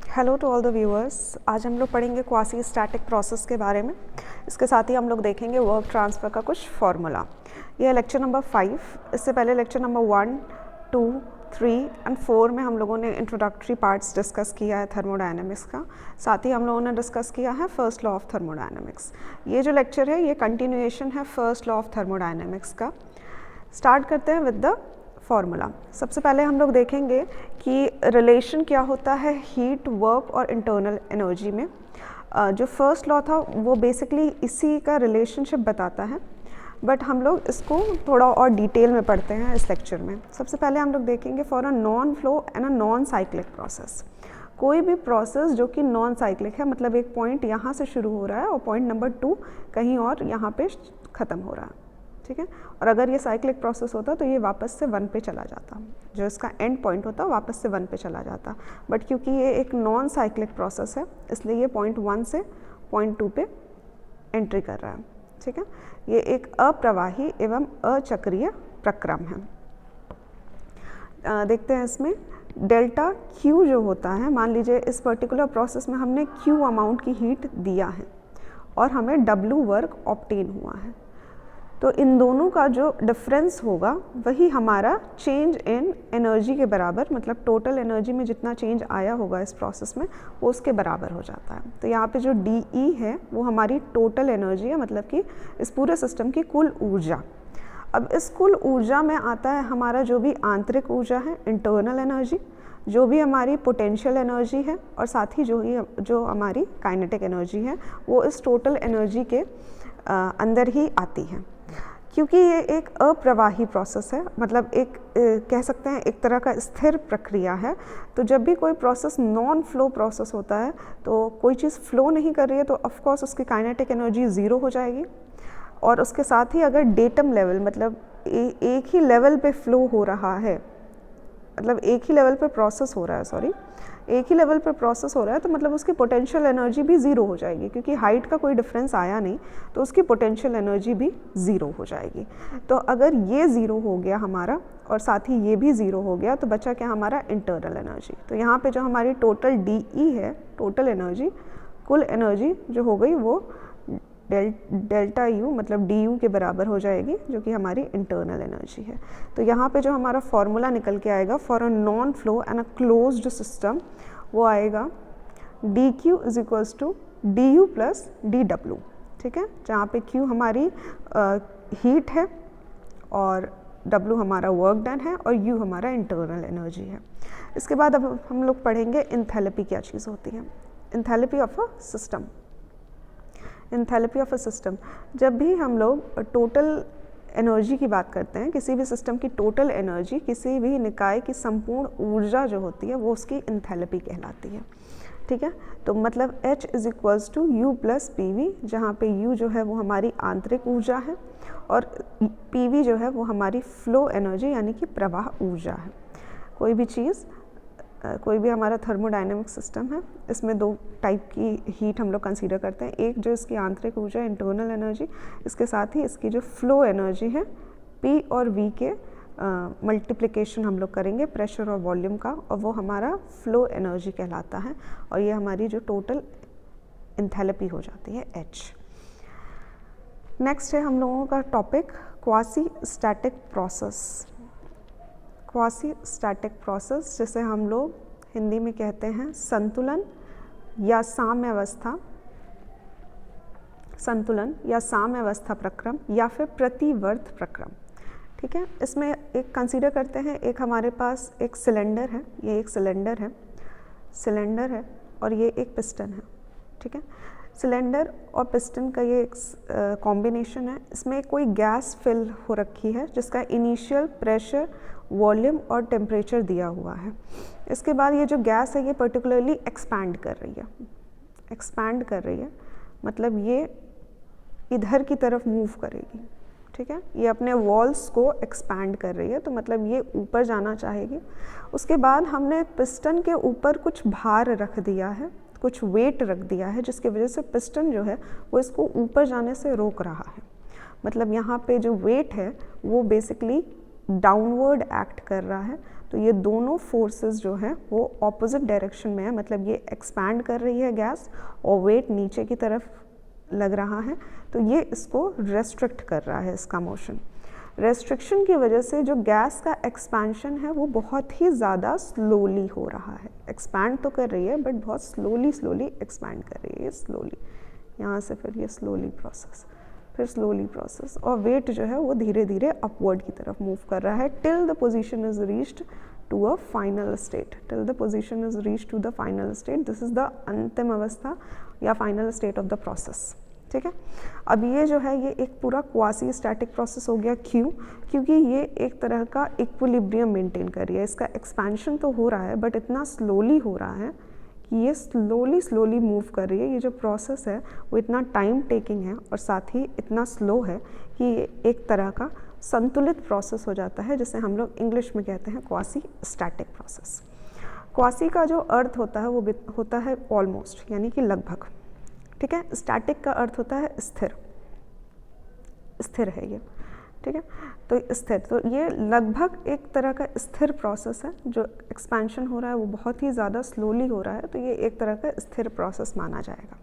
Hello to all the viewers. आज हम लोग पढ़ेंगे क्वासी स्टैटिक प्रोसेस के बारे में। इसके साथ ही हम लोग देखेंगे वर्क ट्रांसफ़र का कुछ फार्मूला। यह है लेक्चर नंबर 5। इससे पहले लेक्चर नंबर 1, 2, 3 एंड 4 में हम लोगों ने इंट्रोडक्टरी पार्ट्स डिस्कस किया है थर्मोडायनेमिक्स का। साथ ही हम लोगों ने डिस्कस किया है फर्स्ट लॉ ऑफ थर्मोडायनेमिक्स। ये जो लेक्चर है ये कंटिन्यूएशन है फर्स्ट लॉ ऑफ थर्मोडायनेमिक्स का। स्टार्ट करते हैं विद द फार्मूला। सबसे पहले हम लोग देखेंगे कि रिलेशन क्या होता है हीट, वर्क और इंटरनल एनर्जी में। जो फर्स्ट लॉ था वो बेसिकली इसी का रिलेशनशिप बताता है, बट हम लोग इसको थोड़ा और डिटेल में पढ़ते हैं इस लेक्चर में। सबसे पहले हम लोग देखेंगे for a non flow and a non cyclic process. कोई भी प्रोसेस जो कि नॉन साइक्लिक है, मतलब एक पॉइंट यहाँ से शुरू हो रहा है और पॉइंट नंबर 2 कहीं और यहाँ पे ख़त्म हो रहा है, ठीक है। और अगर ये साइक्लिक प्रोसेस होता तो ये वापस से 1 पे चला जाता, जो इसका एंड पॉइंट होता वापस से 1 पे चला जाता। बट क्योंकि ये एक नॉन साइक्लिक प्रोसेस है इसलिए ये पॉइंट 1 से पॉइंट 2 पे एंट्री कर रहा है, ठीक है। ये एक अप्रवाही एवं अचक्रीय प्रक्रम है। देखते हैं इसमें डेल्टा Q जो होता है, मान लीजिए इस पर्टिकुलर प्रोसेस में हमने Q अमाउंट की हीट दिया है और हमें W वर्क ऑब्टेन हुआ है, तो इन दोनों का जो डिफरेंस होगा वही हमारा चेंज इन एनर्जी के बराबर, मतलब टोटल एनर्जी में जितना चेंज आया होगा इस प्रोसेस में वो उसके बराबर हो जाता है। तो यहाँ पे जो DE है वो हमारी टोटल एनर्जी है, मतलब कि इस पूरे सिस्टम की कुल ऊर्जा। अब इस कुल ऊर्जा में आता है हमारा जो भी आंतरिक ऊर्जा है, इंटरनल एनर्जी, जो भी हमारी पोटेंशियल एनर्जी है, और साथ ही जो हमारी काइनेटिक एनर्जी है वो इस टोटल एनर्जी के अंदर ही आती है। क्योंकि ये एक अप्रवाही प्रोसेस है, मतलब एक कह सकते हैं एक तरह का स्थिर प्रक्रिया है, तो जब भी कोई प्रोसेस नॉन फ्लो प्रोसेस होता है तो कोई चीज़ फ्लो नहीं कर रही है तो ऑफ कोर्स उसकी काइनेटिक एनर्जी 0 हो जाएगी। और उसके साथ ही अगर डेटम लेवल, मतलब एक ही लेवल पे फ्लो हो रहा है, मतलब एक ही लेवल पे प्रोसेस हो रहा है, एक ही लेवल पे प्रोसेस हो रहा है, तो मतलब उसकी पोटेंशियल एनर्जी भी 0 हो जाएगी, क्योंकि हाइट का कोई डिफरेंस आया नहीं तो उसकी पोटेंशियल एनर्जी भी 0 हो जाएगी। तो अगर ये 0 हो गया हमारा और साथ ही ये भी 0 हो गया तो बचा क्या हमारा इंटरनल एनर्जी। तो यहाँ पे जो हमारी टोटल DE है, टोटल एनर्जी, कुल एनर्जी जो हो गई वो डेल्टा U मतलब DU के बराबर हो जाएगी, जो कि हमारी इंटरनल एनर्जी है। तो यहाँ पे जो हमारा फॉर्मूला निकल के आएगा for a non flow and a closed system, वो आएगा dQ = du + dW, ठीक है, जहाँ पे Q हमारी हीट है और W हमारा वर्क डन है और U हमारा इंटरनल एनर्जी है। इसके बाद अब हम लोग पढ़ेंगे इंथैल्पी क्या चीज़ होती है। Enthalpy of a system. Enthalpy of a system, जब भी हम लोग टोटल एनर्जी की बात करते हैं, किसी भी सिस्टम की टोटल एनर्जी, किसी भी निकाय की संपूर्ण ऊर्जा जो होती है वो उसकी इंथैल्पी कहलाती है, ठीक है। तो मतलब H = U + PV, जहाँ पे U जो है वो हमारी आंतरिक ऊर्जा है और PV जो है वो हमारी फ्लो एनर्जी यानी कि प्रवाह ऊर्जा है। कोई भी चीज़, कोई भी हमारा थर्मोडायनेमिक सिस्टम है, इसमें 2 टाइप की हीट हम लोग कंसीडर करते हैं। एक जो इसकी आंतरिक ऊर्जा इंटरनल एनर्जी, इसके साथ ही इसकी जो फ्लो एनर्जी है P और V के मल्टीप्लिकेशन हम लोग करेंगे प्रेशर और वॉल्यूम का, और वो हमारा फ्लो एनर्जी कहलाता है, और ये हमारी जो टोटल इंथैल्पी हो जाती है H। नेक्स्ट है हम लोगों का topic quasi static process. Quasi static process, जिसे हम लोग हिंदी में कहते हैं संतुलन या साम्यावस्था, संतुलन या साम्यावस्था प्रक्रम या फिर प्रतिवर्त प्रक्रम, ठीक है। इसमें एक कंसीडर करते हैं, एक हमारे पास एक सिलेंडर है, ये एक सिलेंडर है और ये एक पिस्टन है, ठीक है। सिलेंडर और पिस्टन का ये एक कॉम्बिनेशन है। इसमें कोई गैस फिल हो रखी है जिसका इनिशियल प्रेशर, वॉल्यूम और टेम्परेचर दिया हुआ है। इसके बाद ये जो गैस है ये पर्टिकुलरली एक्सपैंड कर रही है, मतलब ये इधर की तरफ मूव करेगी, ठीक है। ये अपने वॉल्स को एक्सपैंड कर रही है, तो मतलब ये ऊपर जाना चाहेगी। उसके बाद हमने पिस्टन के ऊपर कुछ भार रख दिया है, कुछ वेट रख दिया है, जिसकी वजह से पिस्टन जो है वो इसको ऊपर जाने से रोक रहा है। मतलब यहाँ पे जो वेट है वो बेसिकली डाउनवर्ड एक्ट कर रहा है, तो ये दोनों फोर्सेस जो हैं वो ऑपोजिट डायरेक्शन में है, मतलब ये एक्सपैंड कर रही है गैस और वेट नीचे की तरफ लग रहा है, तो ये इसको रेस्ट्रिक्ट कर रहा है, इसका मोशन। रेस्ट्रिक्शन की वजह से जो गैस का एक्सपेंशन है वो बहुत ही ज़्यादा स्लोली हो रहा है। एक्सपैंड तो कर रही है बट बहुत स्लोली एक्सपैंड कर रही है, स्लोली, यहाँ से फिर ये स्लोली प्रोसेस, फिर स्लोली प्रोसेस, और वेट जो है वो धीरे धीरे अपवर्ड की तरफ मूव कर रहा है till the position is reached to a final state, till the position is reached to the final state. This is the अंतिम अवस्था या final state of the process. ठीक है, अब ये जो है ये एक पूरा क्वासी स्टैटिक प्रोसेस हो गया। क्यों? क्योंकि ये एक तरह का इक्विलिब्रियम मेंटेन कर रही है। इसका एक्सपेंशन तो हो रहा है बट इतना स्लोली हो रहा है कि ये स्लोली मूव कर रही है। ये जो प्रोसेस है वो इतना टाइम टेकिंग है और साथ ही इतना स्लो है कि ये एक तरह का संतुलित प्रोसेस हो जाता है, जिसे हम लोग इंग्लिश में कहते हैं क्वासी स्टैटिक प्रोसेस। क्वासी का जो अर्थ होता है वो होता है ऑलमोस्ट, यानी कि लगभग। ठीक है, स्टैटिक का अर्थ होता है स्थिर, स्थिर है ये। ठीक है, तो स्थिर, तो ये लगभग एक तरह का स्थिर प्रोसेस है। जो एक्सपेंशन हो रहा है वो बहुत ही ज़्यादा स्लोली हो रहा है, तो ये एक तरह का स्थिर प्रोसेस माना जाएगा।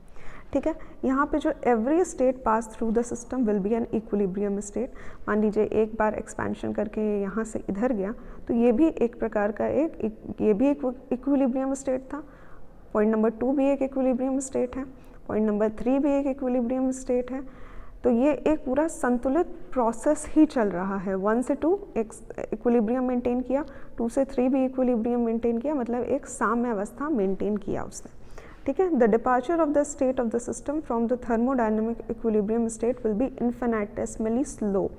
ठीक है, यहाँ पे जो every state pass through the system will be an equilibrium state. मान लीजिए एक बार एक्सपेंशन करके यहाँ से इधर गया, तो ये भी एक प्रकार का ये भी एक इक्विलिब्रियम स्टेट था। पॉइंट नंबर 2 भी एक इक्विलिब्रियम स्टेट है, पॉइंट नंबर 3 भी एक इक्विलिब्रियम स्टेट है। तो ये एक पूरा संतुलित प्रोसेस ही चल रहा है। 1 से 2 एक इक्विलिब्रियम मेंटेन किया, 2 से 3 भी इक्विलिब्रियम मेंटेन किया, मतलब एक साम्य अवस्था मेंटेन किया उसने। ठीक है, the departure of the state of the system from the thermodynamic equilibrium state will be infinitesimally slow.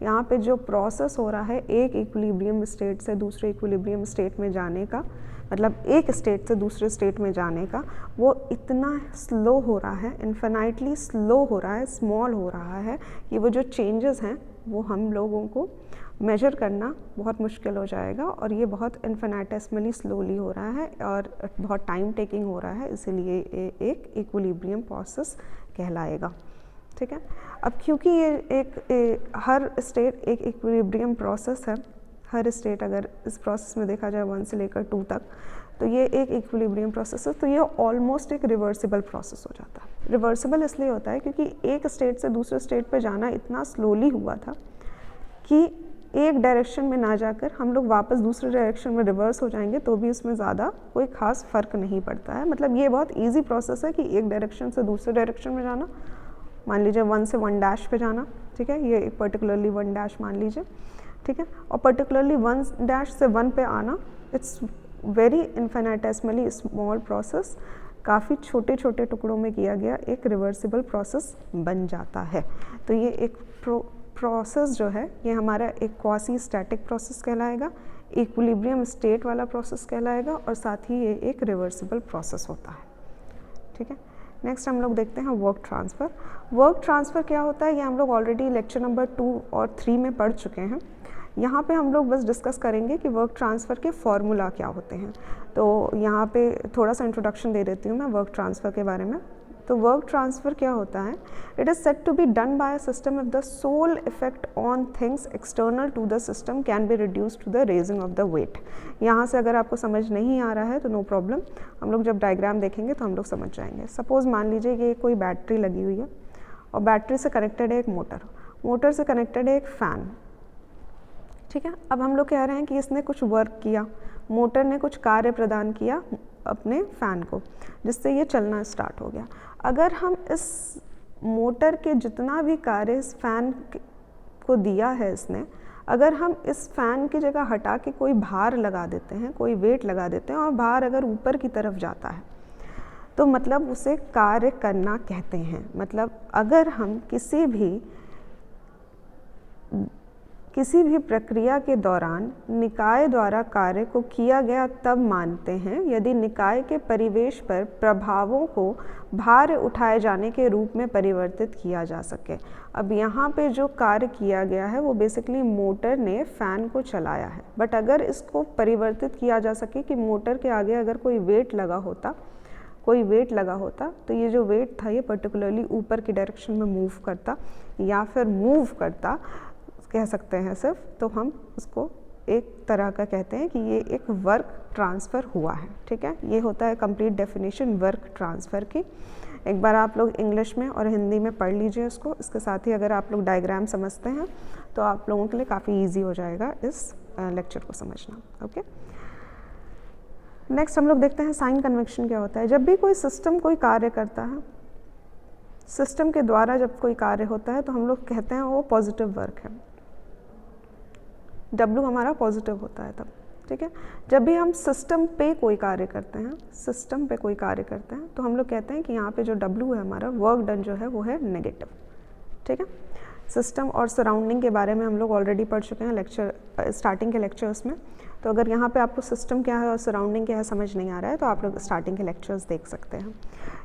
यहाँ पे जो प्रोसेस हो रहा है एक इक्विलिब्रियम स्टेट से दूसरे इक्विलिब्रियम स्टेट में जाने का, मतलब एक स्टेट से दूसरे स्टेट में जाने का, वो इतना स्लो हो रहा है, इन्फिनाइटली स्लो हो रहा है, स्मॉल हो रहा है कि वो जो चेंजेस हैं वो हम लोगों को मेजर करना बहुत मुश्किल हो जाएगा, और ये बहुत इन्फिनिटेसिमली स्लोली हो रहा है और बहुत टाइम टेकिंग हो रहा है, इसीलिए ये एक इक्विलिब्रियम प्रोसेस कहलाएगा। ठीक है, अब क्योंकि ये हर स्टेट एक इक्विलिब्रियम प्रोसेस है, हर स्टेट अगर इस प्रोसेस में देखा जाए 1 से लेकर 2 तक, तो ये एक इक्विलिब्रियम प्रोसेस है, तो ये ऑलमोस्ट एक रिवर्सिबल प्रोसेस हो जाता है। रिवर्सिबल इसलिए होता है क्योंकि एक स्टेट से दूसरे स्टेट पे जाना इतना स्लोली हुआ था कि एक डायरेक्शन में ना जाकर हम लोग वापस दूसरे डायरेक्शन में रिवर्स हो जाएंगे तो भी उसमें ज़्यादा कोई ख़ास फ़र्क नहीं पड़ता है। मतलब ये बहुत ईजी प्रोसेस है कि एक डायरेक्शन से दूसरे डायरेक्शन में जाना, मान लीजिए 1 से 1 डैश पे जाना। ठीक है, ये एक पर्टिकुलरली 1 डैश मान लीजिए। ठीक है, और पर्टिकुलरली 1 डैश से 1 पे आना, इट्स वेरी इन्फिनिटेसिमली स्मॉल प्रोसेस, काफ़ी छोटे छोटे टुकड़ों में किया गया एक रिवर्सिबल प्रोसेस बन जाता है। तो ये एक प्रोसेस जो है ये हमारा एक क्वासी स्टैटिक प्रोसेस कहलाएगा, इक्विलिब्रियम स्टेट वाला प्रोसेस कहलाएगा, और साथ ही ये एक रिवर्सिबल प्रोसेस होता है। ठीक है, नेक्स्ट हम लोग देखते हैं वर्क ट्रांसफ़र। वर्क ट्रांसफ़र क्या होता है ये हम लोग ऑलरेडी लेक्चर नंबर 2 और 3 में पढ़ चुके हैं। यहाँ पे हम लोग बस डिस्कस करेंगे कि वर्क ट्रांसफ़र के फॉर्मूला क्या होते हैं। तो यहाँ पे थोड़ा सा इंट्रोडक्शन दे देती हूँ मैं वर्क ट्रांसफ़र के बारे में। तो वर्क ट्रांसफ़र क्या होता है? It is said to be done by a system if the sole effect on things external to the system can be reduced to the raising of the weight. यहाँ से अगर आपको समझ नहीं आ रहा है तो नो प्रॉब्लम, हम लोग जब डायग्राम देखेंगे तो हम लोग समझ जाएंगे। सपोज़ मान लीजिए कि कोई बैटरी लगी हुई है और बैटरी से कनेक्टेड है एक मोटर, मोटर से कनेक्टेड है एक फ़ैन। ठीक है, अब हम लोग कह रहे हैं कि इसने कुछ वर्क किया, मोटर ने कुछ कार्य प्रदान किया अपने फ़ैन को, जिससे ये चलना स्टार्ट हो गया। अगर हम इस मोटर के जितना भी कार्य इस फ़ैन को दिया है इसने, अगर हम इस फ़ैन की जगह हटा के कोई भार लगा देते हैं, कोई वेट लगा देते हैं, और भार अगर ऊपर की तरफ जाता है तो मतलब उसे कार्य करना कहते हैं। मतलब अगर हम किसी भी प्रक्रिया के दौरान निकाय द्वारा कार्य को किया गया तब मानते हैं यदि निकाय के परिवेश पर प्रभावों को भार उठाए जाने के रूप में परिवर्तित किया जा सके। अब यहाँ पे जो कार्य किया गया है वो बेसिकली मोटर ने फ़ैन को चलाया है, बट अगर इसको परिवर्तित किया जा सके कि मोटर के आगे अगर कोई वेट लगा होता तो ये जो वेट था ये पर्टिकुलरली ऊपर की डायरेक्शन में मूव करता या फिर मूव करता कह सकते हैं सिर्फ, तो हम उसको एक तरह का कहते हैं कि ये एक वर्क ट्रांसफ़र हुआ है, ठीक है। ये होता है कंप्लीट डेफिनेशन वर्क ट्रांसफ़र की। एक बार आप लोग इंग्लिश में और हिंदी में पढ़ लीजिए उसको। इसके साथ ही अगर आप लोग डायग्राम समझते हैं तो आप लोगों के लिए काफ़ी ईजी हो जाएगा इस लेक्चर को समझना। ओके, नेक्स्ट हम लोग देखते हैं साइन कन्वेक्शन क्या होता है। जब भी कोई सिस्टम कोई कार्य करता है, सिस्टम के द्वारा जब कोई कार्य होता है तो हम लोग कहते हैं वो पॉजिटिव वर्क है। W हमारा पॉजिटिव होता है तब, ठीक है। जब भी हम सिस्टम पे कोई कार्य करते हैं, सिस्टम पे कोई कार्य करते हैं तो हम लोग कहते हैं कि यहाँ पे जो W है हमारा वर्क डन जो है वो है नेगेटिव, ठीक है। सिस्टम और सराउंडिंग के बारे में हम लोग ऑलरेडी पढ़ चुके हैं लेक्चर स्टार्टिंग के लेक्चर्स में। तो अगर यहाँ पे आपको सिस्टम क्या है और सराउंडिंग क्या है समझ नहीं आ रहा है तो आप लोग स्टार्टिंग के लेक्चर्स देख सकते हैं।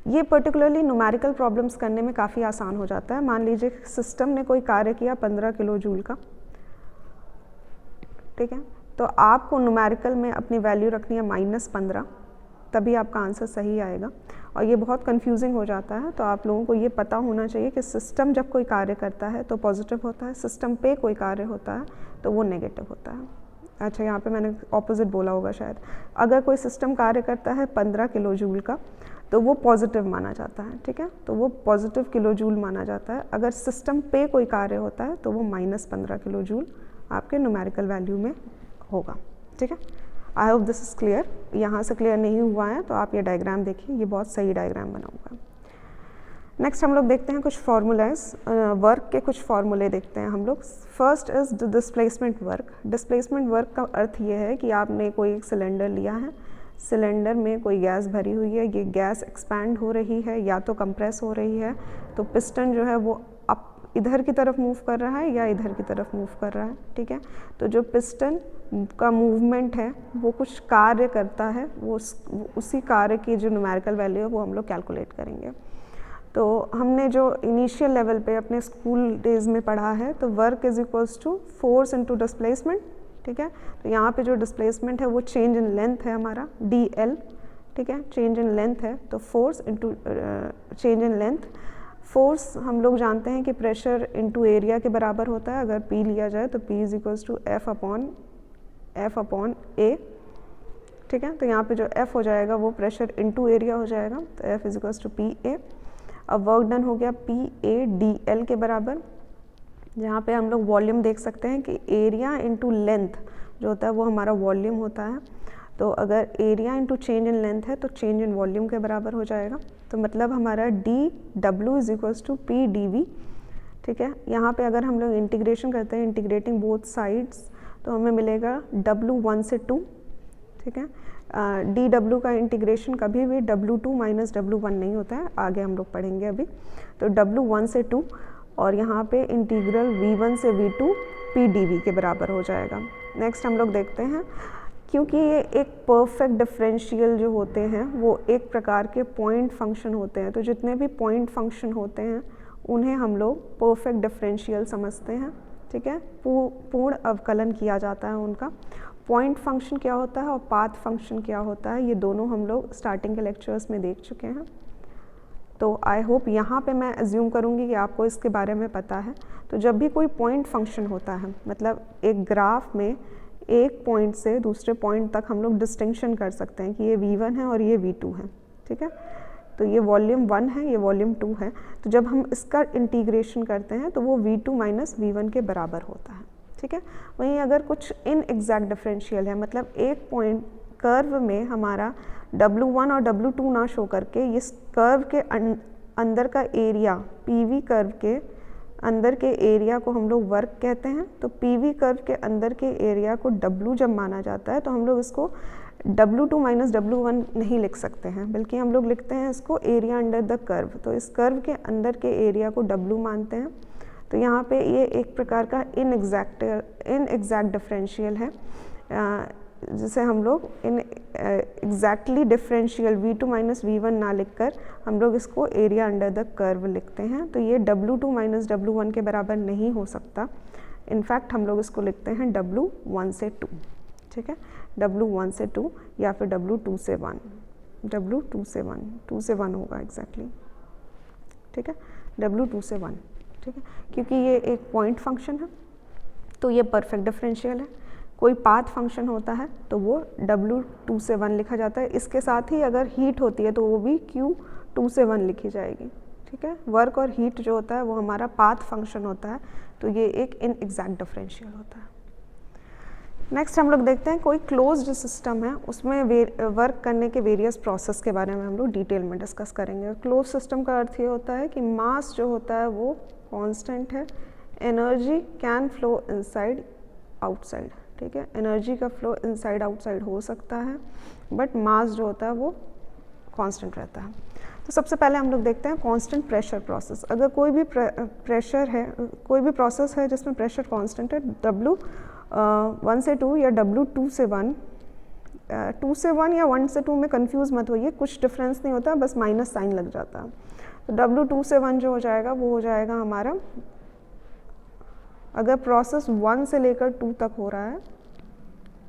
ये पर्टिकुलरली न्यूमेरिकल प्रॉब्लम्स करने में काफ़ी आसान हो जाता है। मान लीजिए सिस्टम ने कोई कार्य किया 15 किलो जूल का, ठीक है, तो आपको न्यूमेरिकल में अपनी वैल्यू रखनी है -15, तभी आपका आंसर सही आएगा। और ये बहुत कंफ्यूजिंग हो जाता है, तो आप लोगों को ये पता होना चाहिए कि सिस्टम जब कोई कार्य करता है तो पॉजिटिव होता है, सिस्टम पे कोई कार्य होता है तो वो नेगेटिव होता है। अच्छा, यहाँ पे मैंने ऑपोजिट बोला होगा शायद। अगर कोई सिस्टम कार्य करता है 15 किलो जूल का तो वो पॉजिटिव माना जाता है, ठीक है, तो वो पॉजिटिव किलो जूल माना जाता है। अगर सिस्टम पे कोई कार्य होता है तो वो -15 किलो जूल आपके न्यूमेरिकल वैल्यू में होगा, ठीक है। I hope this is clear. यहाँ से क्लियर नहीं हुआ है तो आप ये डायग्राम देखिए, ये बहुत सही डायग्राम बना हुआ है। नेक्स्ट हम लोग देखते हैं कुछ फार्मूलाज, वर्क के कुछ फार्मूले देखते हैं हम लोग। First is displacement work. Displacement work का अर्थ ये है कि आपने कोई एक सिलेंडर लिया है, सिलेंडर में कोई गैस भरी हुई है, ये गैस एक्सपैंड हो रही है या तो कंप्रेस हो रही है, तो पिस्टन जो है वो अप इधर की तरफ मूव कर रहा है या इधर की तरफ मूव कर रहा है, ठीक है। तो जो पिस्टन का मूवमेंट है वो कुछ कार्य करता है, वो उसी कार्य की जो न्यूमेरिकल वैल्यू है वो हम लोग कैलकुलेट करेंगे। तो हमने जो इनिशियल लेवल पे अपने स्कूल डेज में पढ़ा है तो work is equals to force into displacement, ठीक है। तो यहाँ पे जो डिस्प्लेसमेंट है वो चेंज इन लेंथ है हमारा DL, ठीक है, चेंज इन लेंथ है, तो force into change in length. Force हम लोग जानते हैं कि प्रेशर इनटू एरिया के बराबर होता है। अगर P लिया जाए तो P is equals to F upon A, ठीक है। तो यहाँ पे जो F हो जाएगा वो प्रेशर इनटू एरिया हो जाएगा, तो F is equals to PA। अब वर्क डन हो गया PADL के बराबर, जहाँ पे हम लोग वॉल्यूम देख सकते हैं कि एरिया इनटू लेंथ जो होता है वो हमारा वॉल्यूम होता है। तो अगर area into change in length है तो चेंज इन वॉल्यूम के बराबर हो जाएगा। तो मतलब हमारा DW is equals to PDV, ठीक है। यहाँ पे अगर हम लोग इंटीग्रेशन करते हैं, इंटीग्रेटिंग बोथ साइड्स, तो हमें मिलेगा W 1 से 2, ठीक है। DW का इंटीग्रेशन कभी भी W2 माइनस W1 नहीं होता है, आगे हम लोग पढ़ेंगे अभी। तो W 1 से 2 और यहाँ पे इंटीग्रल V1 से V2 PDV के बराबर हो जाएगा। नेक्स्ट हम लोग देखते हैं, क्योंकि ये एक परफेक्ट डिफरेंशियल जो होते हैं वो एक प्रकार के पॉइंट फंक्शन होते हैं, तो जितने भी पॉइंट फंक्शन होते हैं उन्हें हम लोग परफेक्ट डिफरेंशियल समझते हैं, ठीक है। पूर्ण अवकलन किया जाता है उनका। पॉइंट फंक्शन क्या होता है और पाथ फंक्शन क्या होता है, ये दोनों हम लोग स्टार्टिंग के लेक्चर्स में देख चुके हैं। तो आई होप यहाँ पे मैं अज्यूम करूँगी कि आपको इसके बारे में पता है। तो जब भी कोई पॉइंट फंक्शन होता है, मतलब एक ग्राफ में एक पॉइंट से दूसरे पॉइंट तक हम लोग डिस्टिंक्शन कर सकते हैं कि ये V1 है और ये V2 है, ठीक है। तो ये वॉल्यूम 1 है, ये वॉल्यूम 2 है। तो जब हम इसका इंटीग्रेशन करते हैं तो वो V2 माइनस V1 के बराबर होता है, ठीक है। वहीं अगर कुछ इनएग्जैक्ट डिफरेंशियल है, मतलब एक पॉइंट कर्व में हमारा W1 और W2 ना शो करके इस कर्व के अंदर का एरिया, PV कर्व के अंदर के एरिया को हम लोग वर्क कहते हैं। तो PV कर्व के अंदर के एरिया को W जब माना जाता है तो हम लोग इसको W2 माइनस W1 नहीं लिख सकते हैं, बल्कि हम लोग लिखते हैं इसको एरिया अंडर द कर्व। तो इस कर्व के अंदर के एरिया को W मानते हैं। तो यहाँ पे ये एक प्रकार का इनएग्जैक्ट डिफरेंशियल है, जिसे हम लोग exactly differential V2 minus V1 ना लिखकर हम लोग इसको एरिया अंडर द कर्व लिखते हैं। तो ये W2 माइनस W1 के बराबर नहीं हो सकता। इनफैक्ट हम लोग इसको लिखते हैं W1 से 2, ठीक है, W1 से 2 या फिर W2 से 1, W2 से 1, 2 से 1 होगा एग्जैक्टली, ठीक है, W2 से 1, ठीक है। क्योंकि ये एक पॉइंट फंक्शन है तो ये परफेक्ट डिफरेंशियल है। कोई पाथ फंक्शन होता है तो वो W2 से 1 लिखा जाता है। इसके साथ ही अगर हीट होती है तो वो भी Q2 से 1 लिखी जाएगी, ठीक है। वर्क और हीट जो होता है वो हमारा पाथ फंक्शन होता है, तो ये एक इनएग्जैक्ट डिफरेंशियल होता है। नेक्स्ट हम लोग देखते हैं कोई क्लोज्ड सिस्टम है, उसमें वर्क करने के वेरियस प्रोसेस के बारे में हम लोग डिटेल में डिस्कस करेंगे। क्लोज सिस्टम का अर्थ ये होता है कि मास जो होता है वो कांस्टेंट है, energy can flow inside outside, ठीक है। एनर्जी का फ्लो इनसाइड आउटसाइड हो सकता है, बट मास जो होता है वो कांस्टेंट रहता है। तो सबसे पहले हम लोग देखते हैं कांस्टेंट प्रेशर प्रोसेस। अगर कोई भी प्रेशर है, कोई भी प्रोसेस है जिसमें प्रेशर कांस्टेंट है, W1 से 2 या W2 से 1, 2 से 1 या 1 से 2 में कंफ्यूज मत होइए, कुछ डिफरेंस नहीं होता, बस माइनस साइन लग जाता है। तो W2 से 1 जो हो जाएगा वो हो जाएगा हमारा, अगर प्रोसेस 1 से लेकर 2 तक हो रहा है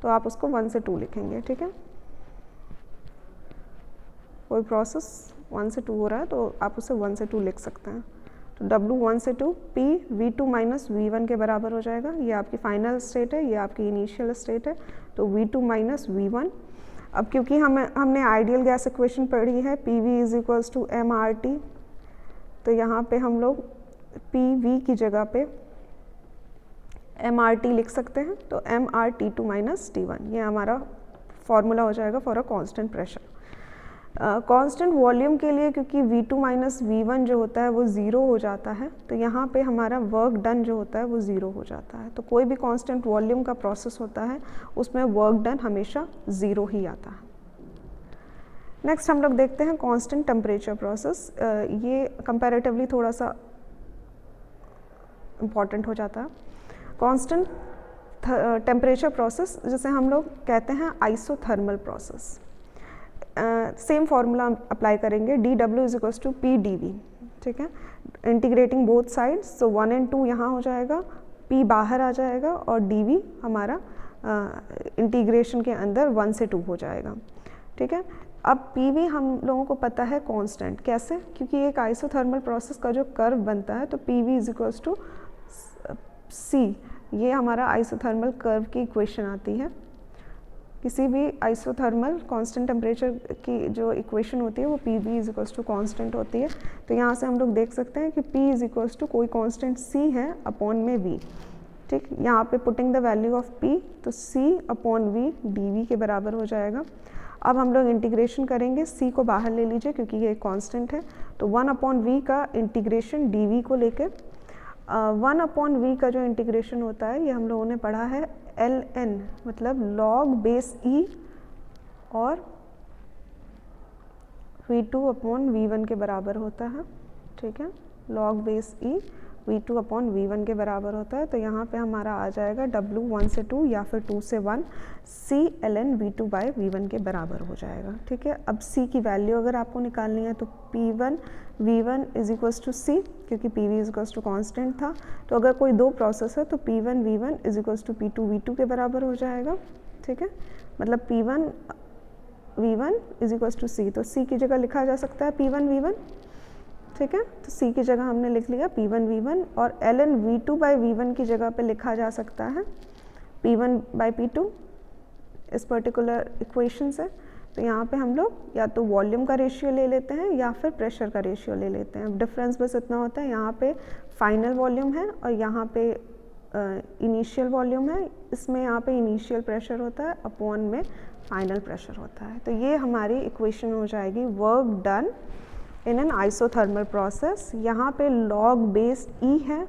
तो आप उसको 1 से 2 लिखेंगे, ठीक है। कोई प्रोसेस 1 से 2 हो रहा है तो आप उसे 1 से 2 लिख सकते हैं। तो W1 से 2 P V2 माइनस V1 के बराबर हो जाएगा। ये आपकी फाइनल स्टेट है, ये आपकी इनिशियल स्टेट है, तो V2 माइनस V1। अब क्योंकि हमने आइडियल गैस इक्वेशन पढ़ी है PV is equals to MRT, तो यहाँ पे हम लोग PV की जगह पे MRT लिख सकते हैं, तो MRT2 माइनस T1, ये हमारा फॉर्मूला हो जाएगा for a constant pressure. Constant volume के लिए क्योंकि V2 माइनस V1 जो होता है वो ज़ीरो हो जाता है, तो यहाँ पे हमारा वर्क डन जो होता है वो ज़ीरो हो जाता है। तो कोई भी कांस्टेंट वॉल्यूम का प्रोसेस होता है उसमें वर्क डन हमेशा ज़ीरो ही आता है। नेक्स्ट हम लोग देखते हैं कांस्टेंट टेम्परेचर प्रोसेस। ये कंपैरेटिवली थोड़ा सा इम्पॉर्टेंट हो जाता है। कांस्टेंट टेम्परेचर प्रोसेस जिसे हम लोग कहते हैं isothermal process. Same formula apply करेंगे, dW is equals to PdV, ठीक है। इंटीग्रेटिंग बोथ साइड्स, सो 1 और 2 यहाँ हो जाएगा, P बाहर आ जाएगा और dV हमारा इंटीग्रेशन के अंदर 1 से 2 हो जाएगा, ठीक है। अब PV हम लोगों को पता है कांस्टेंट, कैसे? क्योंकि एक आइसोथर्मल प्रोसेस का जो कर्व बनता है तो PV is equals to C, ये हमारा आइसोथर्मल कर्व की इक्वेशन आती है। किसी भी आइसोथर्मल कांस्टेंट टेम्परेचर की जो इक्वेशन होती है वो PV is equals to constant होती है। तो यहाँ से हम लोग देख सकते हैं कि P इज इक्वल्स टू कोई कांस्टेंट C है अपॉन में V, ठीक। यहाँ पे putting the value of P, तो C अपॉन V dV के बराबर हो जाएगा। अब हम लोग इंटीग्रेशन करेंगे, C को बाहर ले लीजिए क्योंकि ये कांस्टेंट है, तो 1 अपॉन V का इंटीग्रेशन dV को लेकर 1 अपॉन V का जो इंटीग्रेशन होता है ये हम लोगों ने पढ़ा है ln, मतलब log बेस E और V2 अपॉन V1 के बराबर होता है, ठीक है। log base E V2 upon V1 के बराबर होता है, तो यहाँ पे हमारा आ जाएगा W 1 से 2 या फिर 2 से 1 C ln V2 bye V1 के बराबर हो जाएगा, ठीक है। अब C की वैल्यू अगर आपको निकालनी है तो P1 V1 is equals to C, क्योंकि PV is equals to constant था, तो अगर कोई दो प्रोसेस है तो P1 V1 is equals to P2 V2 के बराबर हो जाएगा, ठीक है। मतलब P1 V1 is equals to C, तो C की जगह लिखा जा सकता है P1 V1, ठीक है। तो C की जगह हमने लिख लिया P1 V1, और ln V2 बाई V1 की जगह पे लिखा जा सकता है P1 बाई P2 इस पर्टिकुलर इक्वेशन से। तो यहाँ पे हम लोग या तो वॉल्यूम का रेशियो ले लेते हैं या फिर प्रेशर का रेशियो ले लेते हैं। डिफरेंस बस इतना होता है, यहाँ पे फाइनल वॉल्यूम है और यहाँ पे इनिशियल वॉल्यूम है, इसमें यहाँ पे इनिशियल प्रेशर होता है अपॉन में फाइनल प्रेशर होता है। तो ये हमारी इक्वेशन हो जाएगी work done in an isothermal process. यहाँ पे log बेस E है,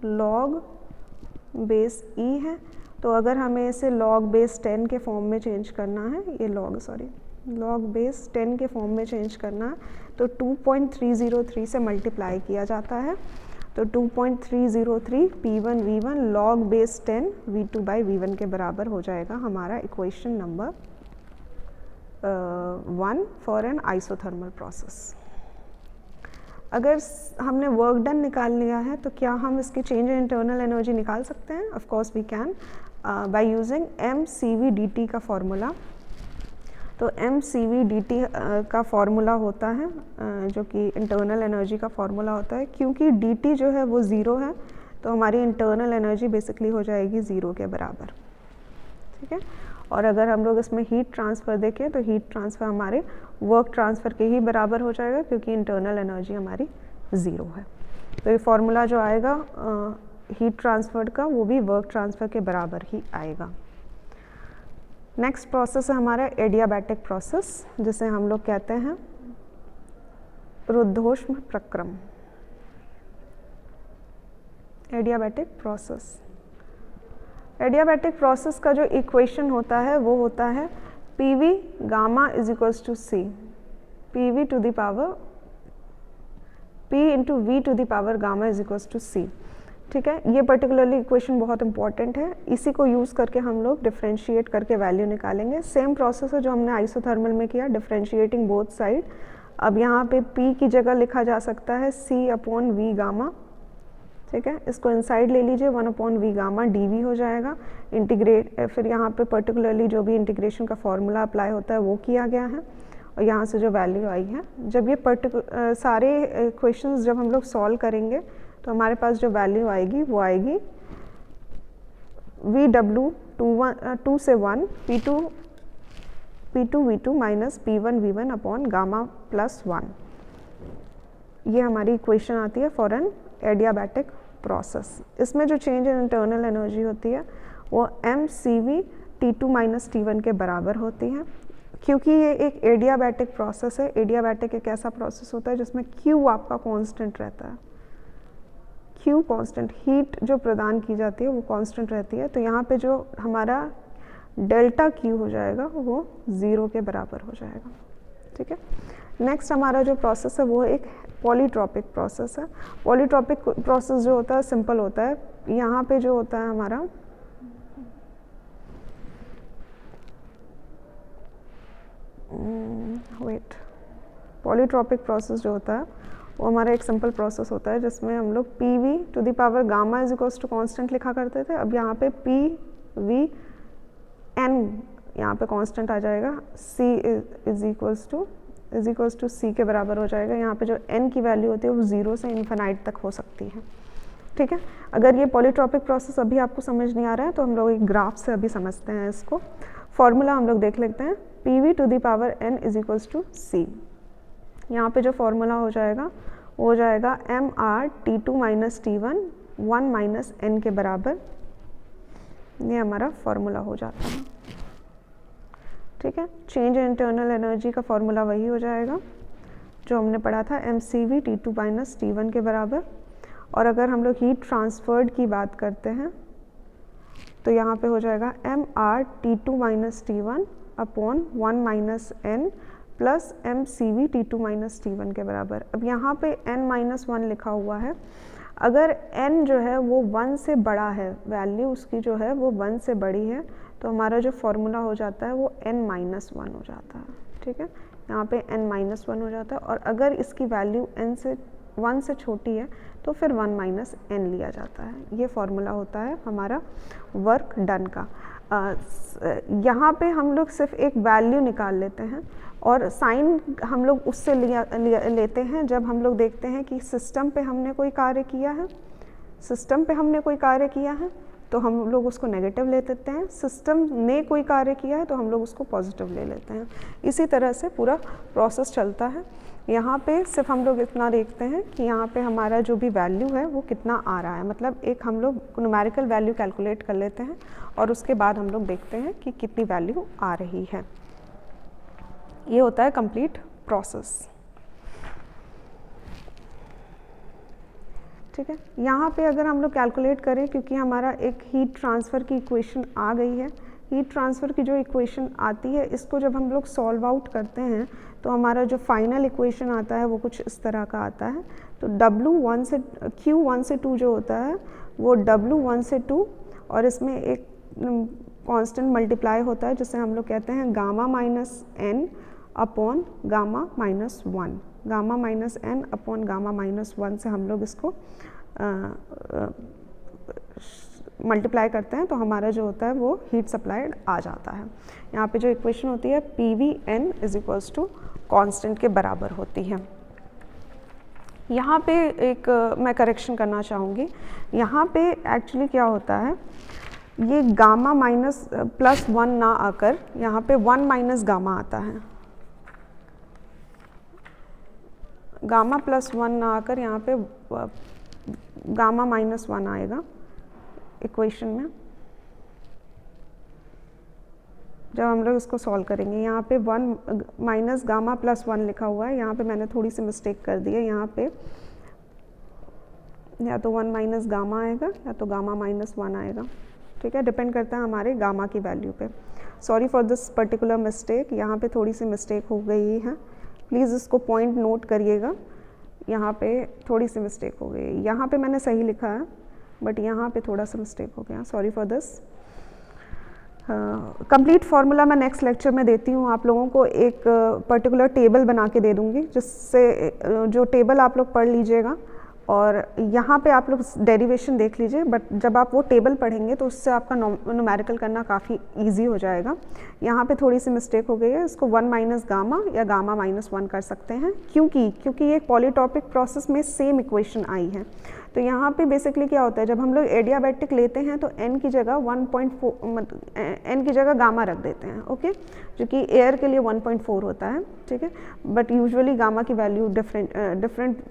log बेस E है, तो अगर हमें इसे log बेस 10 के फॉर्म में चेंज करना है, ये log बेस 10 के फॉर्म में चेंज करना है तो 2.303 से मल्टीप्लाई किया जाता है, तो 2.303 P1 V1 log base 10 V2 by V1 के बराबर हो जाएगा हमारा equation number 1 for an isothermal process. अगर हमने वर्क डन निकाल लिया है तो क्या हम इसकी चेंज इन इंटरनल एनर्जी निकाल सकते हैं? Of course we can by using mCV dt का फॉर्मूला। तो mCV dt का फॉर्मूला होता है जो कि इंटरनल एनर्जी का फॉर्मूला होता है। क्योंकि dt जो है वो ज़ीरो है तो हमारी इंटरनल एनर्जी बेसिकली हो जाएगी ज़ीरो के बराबर, ठीक है। और अगर हम लोग इसमें हीट ट्रांसफ़र देखें तो हीट ट्रांसफ़र हमारे वर्क ट्रांसफ़र के ही बराबर हो जाएगा, क्योंकि इंटरनल एनर्जी हमारी 0 है। तो ये फार्मूला जो आएगा हीट ट्रांसफ़र का, वो भी वर्क ट्रांसफ़र के बराबर ही आएगा। नेक्स्ट प्रोसेस है हमारा एडियाबैटिक प्रोसेस, जिसे हम लोग कहते हैं रुद्धोष्म प्रक्रम। एडियाबैटिक प्रोसेस, एडियाबैटिक प्रोसेस का जो इक्वेशन होता है वो होता है PV gamma is equals to C, PV to the power P into V to the power gamma is equals to C। ठीक है, ये पर्टिकुलरली इक्वेशन बहुत इंपॉर्टेंट है, इसी को यूज़ करके हम लोग डिफ्रेंशिएट करके वैल्यू निकालेंगे। सेम प्रोसेस है जो हमने आइसोथर्मल में किया, डिफ्रेंशिएटिंग बोथ साइड। अब यहाँ पे P की जगह लिखा जा सकता है C अपॉन V गामा। ठीक है, इसको इनसाइड ले लीजिए, 1 अपॉन V गामा dV हो जाएगा। इंटीग्रेट, फिर यहाँ पे पर्टिकुलरली जो भी इंटीग्रेशन का फॉर्मूला अप्लाई होता है वो किया गया है, और यहाँ से जो वैल्यू आई है, जब ये सारे इक्वेशंस जब हम लोग सॉल्व करेंगे तो हमारे पास जो वैल्यू आएगी वो आएगी VW 2 से 1 P2 V2 minus P1 V1 upon gamma plus 1। ये हमारी इक्वेशन आती है फॉर एन एडियाबैटिक प्रोसेस। इसमें जो चेंज इन इंटरनल एनर्जी होती है वो mCV T2 माइनस T1 के बराबर होती है। क्योंकि ये एक एडियाबैटिक प्रोसेस है, एडियाबैटिक एक ऐसा प्रोसेस होता है जिसमें Q आपका कांस्टेंट रहता है। Q कांस्टेंट, हीट जो प्रदान की जाती है वो कांस्टेंट रहती है, तो यहाँ पे जो हमारा डेल्टा Q हो जाएगा वो 0 के बराबर हो जाएगा। ठीक है, नेक्स्ट हमारा जो प्रोसेस है वो एक पॉलीट्रॉपिक प्रोसेस है। पॉलीट्रॉपिक प्रोसेस जो होता है सिंपल होता है। यहाँ पे जो होता है हमारा पॉलीट्रॉपिक प्रोसेस जो होता है वो हमारा एक सिंपल प्रोसेस होता है, जिसमें हम लोग PV to the power gamma is equals to constant लिखा करते थे। अब यहाँ पे PV N यहाँ पे कांस्टेंट आ जाएगा, C is equals to C के बराबर हो जाएगा। यहाँ पे जो N की वैल्यू होती है वो 0 से इन्फिनाइट तक हो सकती है। ठीक है, अगर ये पॉलीट्रॉपिक प्रोसेस अभी आपको समझ नहीं आ रहा है तो हम लोग एक ग्राफ से अभी समझते हैं इसको। फॉर्मूला हम लोग देख लेते हैं, PV to the power N is equals to C। यहाँ पे जो फॉर्मूला हो जाएगा वो हो जाएगा MR T2 minus T1 1 minus N के बराबर। ये हमारा फॉर्मूला हो जाता है। ठीक है, चेंज इन इंटरनल एनर्जी का फॉर्मूला वही हो जाएगा जो हमने पढ़ा था, mCV T2 माइनस T1 के बराबर। और अगर हम लोग हीट ट्रांसफर्ड की बात करते हैं तो यहाँ पे हो जाएगा MR T2 minus T1 upon 1 minus N plus mCV T2 minus T1 के बराबर। अब यहाँ पे N माइनस 1 लिखा हुआ है, अगर N जो है वो 1 से बड़ा है, वैल्यू उसकी जो है वो 1 से बड़ी है, तो हमारा जो फॉर्मूला हो जाता है वो N माइनस 1 हो जाता है। ठीक है, यहाँ पे N माइनस 1 हो जाता है, और अगर इसकी वैल्यू N से छोटी है तो फिर 1 माइनस N लिया जाता है। ये फॉर्मूला होता है हमारा वर्क डन का। यहाँ पे हम लोग सिर्फ एक वैल्यू निकाल लेते हैं, और साइन हम लोग उससे लेते हैं जब हम लोग देखते हैं कि सिस्टम पे हमने कोई कार्य किया है। सिस्टम पे हमने कोई कार्य किया है तो हम लोग उसको नेगेटिव ले लेते हैं, सिस्टम ने कोई कार्य किया है तो हम लोग उसको पॉजिटिव ले लेते हैं। इसी तरह से पूरा प्रोसेस चलता है। यहाँ पे सिर्फ हम लोग इतना देखते हैं कि यहाँ पे हमारा जो भी वैल्यू है वो कितना आ रहा है, मतलब एक हम लोग न्यूमेरिकल वैल्यू कैलकुलेट कर लेते हैं और उसके बाद हम लोग देखते हैं कि कितनी वैल्यू आ रही है। ये होता है कंप्लीट प्रोसेस। ठीक है, यहाँ पे अगर हम लोग कैलकुलेट करें, क्योंकि हमारा एक हीट ट्रांसफ़र की इक्वेशन आ गई है, हीट ट्रांसफ़र की जो इक्वेशन आती है इसको जब हम लोग सॉल्व आउट करते हैं तो हमारा जो फाइनल इक्वेशन आता है वो कुछ इस तरह का आता है। तो Q1 से 2 जो होता है वो W1 से 2, और इसमें एक कांस्टेंट मल्टीप्लाई होता है जिसे हम लोग कहते हैं gamma minus N upon gamma minus 1। Gamma minus N upon gamma minus 1 से हम लोग इसको मल्टीप्लाई करते हैं तो हमारा जो होता है वो हीट सप्लाइड आ जाता है। यहाँ पे जो इक्वेशन होती है PVN is equals to constant के बराबर होती है। यहाँ पे एक मैं करेक्शन करना चाहूँगी। यहाँ पे एक्चुअली क्या होता है, ये गामा माइनस प्लस 1 ना आकर यहाँ पे 1 माइनस गामा आता है, गामा प्लस 1 ना आकर यहाँ पे गामा माइनस 1 आएगा इक्वेशन में जब हम लोग इसको सॉल्व करेंगे। यहाँ पे 1 माइनस गामा प्लस 1 लिखा हुआ है, यहाँ पे मैंने थोड़ी सी मिस्टेक कर दी है, यहाँ पे या तो 1 माइनस गामा आएगा या तो गामा माइनस 1 आएगा, ठीक है, डिपेंड करता है हमारे गामा की वैल्यू पे। Sorry for this particular mistake, यहाँ पे थोड़ी सी मिस्टेक हो गई है, प्लीज़ इसको पॉइंट नोट करिएगा, यहाँ पे थोड़ी सी मिस्टेक हो गई, यहाँ पे मैंने सही लिखा है बट यहाँ पे थोड़ा सा मिस्टेक हो गया, sorry for this. Complete formula मैं नेक्स्ट लेक्चर में देती हूँ आप लोगों को, एक पर्टिकुलर टेबल बना के दे दूँगी जिससे जो टेबल आप लोग पढ़ लीजिएगा और यहाँ पे आप लोग डेरिवेशन देख लीजिए, बट जब आप वो टेबल पढ़ेंगे तो उससे आपका न्यूमेरिकल करना काफ़ी इजी हो जाएगा। यहाँ पे थोड़ी सी मिस्टेक हो गई है, इसको 1 माइनस गामा या गामा माइनस 1 कर सकते हैं, क्योंकि ये पॉलीटॉपिक प्रोसेस में सेम इक्वेशन आई है। तो यहाँ पे बेसिकली क्या होता है, जब हम लोग एडियाबैटिक लेते हैं तो n की जगह 1.4 n की जगह गामा रख देते हैं, ओके, जो कि एयर के लिए 1.4 होता है, ठीक है, बट यूजुअली गामा की वैल्यू डिफरेंट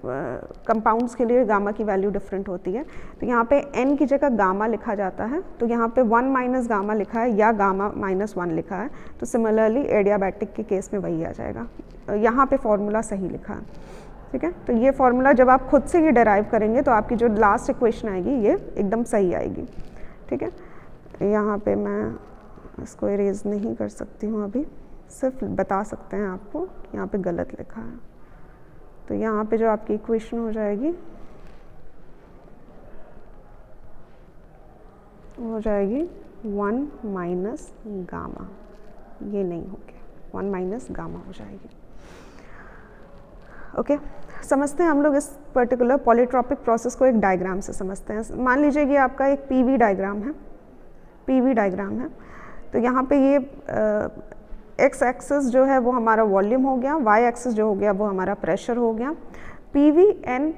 कंपाउंड्स के लिए गामा की वैल्यू डिफरेंट होती है। तो यहाँ पे n की जगह गामा लिखा जाता है, तो यहाँ पे 1 माइनस गामा लिखा है या गामा माइनस 1 लिखा है, तो सिमिलरली एडियाबैटिक के केस में वही आ जाएगा, यहाँ पे फॉर्मूला सही लिखा है, ठीक है। तो ये फॉर्मूला जब आप खुद से ये डेराइव करेंगे तो आपकी जो लास्ट इक्वेशन आएगी ये एकदम सही आएगी, ठीक है। यहाँ पे मैं इसको इरेज नहीं कर सकती हूँ अभी, सिर्फ बता सकते हैं आपको यहाँ पे गलत लिखा है। तो यहाँ पे जो आपकी इक्वेशन हो जाएगी हो जाएगी 1 माइनस गामा, ये नहीं हो गया, 1 माइनस गामा हो जाएगी, ओके। समझते हैं हम लोग इस पर्टिकुलर पॉलीट्रॉपिक प्रोसेस को एक डायग्राम से समझते हैं। मान लीजिए कि आपका एक पीवी डायग्राम है, तो यहाँ पे ये एक्स एक्सिस जो है वो हमारा वॉल्यूम हो गया, वाई एक्सिस जो हो गया वो हमारा प्रेशर हो गया। PV N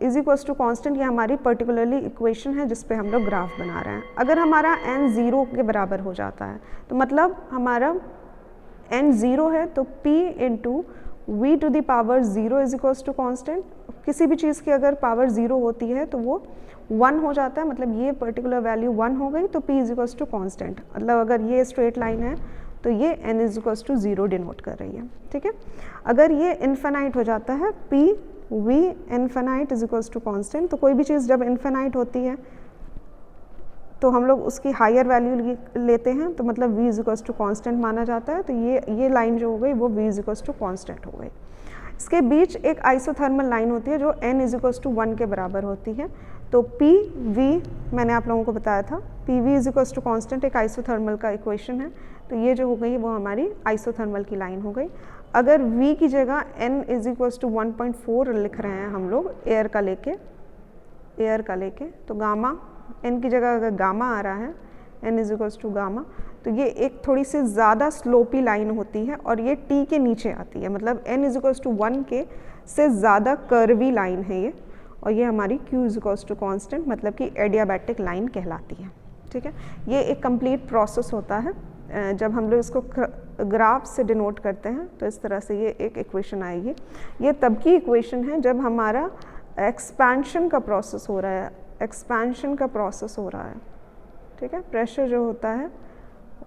is equals to constant, ये हमारी पर्टिकुलरली इक्वेशन है जिस पे हम लोग ग्राफ बना रहे हैं। अगर हमारा एन 0 के बराबर हो जाता है तो मतलब हमारा एन 0 है, तो P into v to the power 0 is equals to constant. किसी भी चीज़ की अगर पावर 0 होती है तो वो 1 हो जाता है, मतलब ये पर्टिकुलर वैल्यू 1 हो गई, तो p is equals to constant. मतलब अगर ये स्ट्रेट लाइन है तो ये n is equals to 0 denote कर रही है, ठीक है। अगर ये इन्फिनाइट हो जाता है, p v infinite is equals to constant, तो कोई भी चीज़ जब इन्फिनाइट होती है तो हम लोग उसकी हायर वैल्यू लेते हैं, तो मतलब v is equals to constant माना जाता है। तो ये लाइन जो हो गई वो v is equals to constant हो गई। इसके बीच एक आइसोथर्मल लाइन होती है जो n इज इक्वल्स टू 1 के बराबर होती है। तो p v मैंने आप लोगों को बताया था, p v is equals to constant एक आइसोथर्मल का इक्वेशन है। तो ये जो हो गई वो हमारी आइसोथर्मल की लाइन हो गई। अगर v की जगह n इज इक्वल्स टू 1.4 लिख रहे हैं हम लोग एयर का लेके, तो गामा n की जगह अगर गामा आ रहा है, n is equals to gamma, तो ये एक थोड़ी सी ज़्यादा स्लोपी लाइन होती है और ये t के नीचे आती है, मतलब n इज इक्वल्स टू 1 के से ज़्यादा कर्वी लाइन है ये, और ये हमारी q is equals to constant, मतलब कि एडियाबैटिक लाइन कहलाती है, ठीक है। ये एक कंप्लीट प्रोसेस होता है। जब हम लोग इसको ग्राफ से डिनोट करते हैं तो इस तरह से ये एक इक्वेशन आएगी। ये तब की इक्वेशन है जब हमारा एक्सपेंशन का प्रोसेस हो रहा है, ठीक है। प्रेशर जो होता है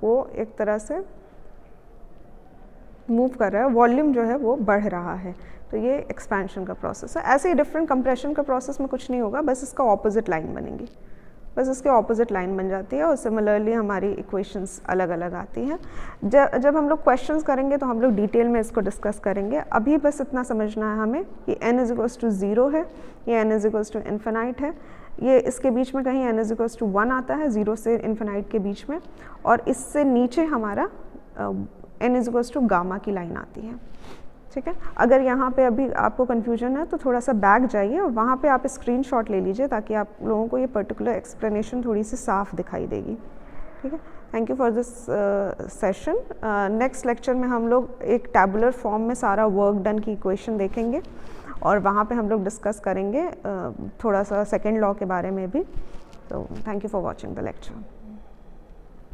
वो एक तरह से मूव कर रहा है, वॉल्यूम जो है वो बढ़ रहा है, तो ये एक्सपेंशन का प्रोसेस है। ऐसे ही डिफरेंट कंप्रेशन का प्रोसेस में कुछ नहीं होगा, बस इसका ऑपोजिट लाइन बनेगी, बस इसके ऑपोजिट लाइन बन जाती है और सिमिलरली हमारी इक्वेशंस अलग अलग आती हैं। जब हम लोग क्वेश्चंस करेंगे तो हम लोग डिटेल में इसको डिस्कस करेंगे। अभी बस इतना समझना है हमें कि n इज इक्वल्स टू 0 है, ये n is equals to infinite है, ये इसके बीच में कहीं n इज इक्वल्स टू 1 आता है, 0 से इन्फिनाइट के बीच में, और इससे नीचे हमारा n is equals to gamma की लाइन आती है, ठीक है। अगर यहाँ पे अभी आपको कन्फ्यूजन है तो थोड़ा सा बैक जाइए और वहाँ पे आप स्क्रीनशॉट ले लीजिए ताकि आप लोगों को ये पर्टिकुलर एक्सप्लेनेशन थोड़ी सी साफ दिखाई देगी, ठीक है। Thank you for this session. Next lecture में हम लोग एक टैबुलर फॉर्म में सारा वर्क डन की इक्वेशन देखेंगे और वहाँ पे हम लोग डिस्कस करेंगे थोड़ा सा सेकेंड लॉ के बारे में भी। तो thank you for watching the lecture.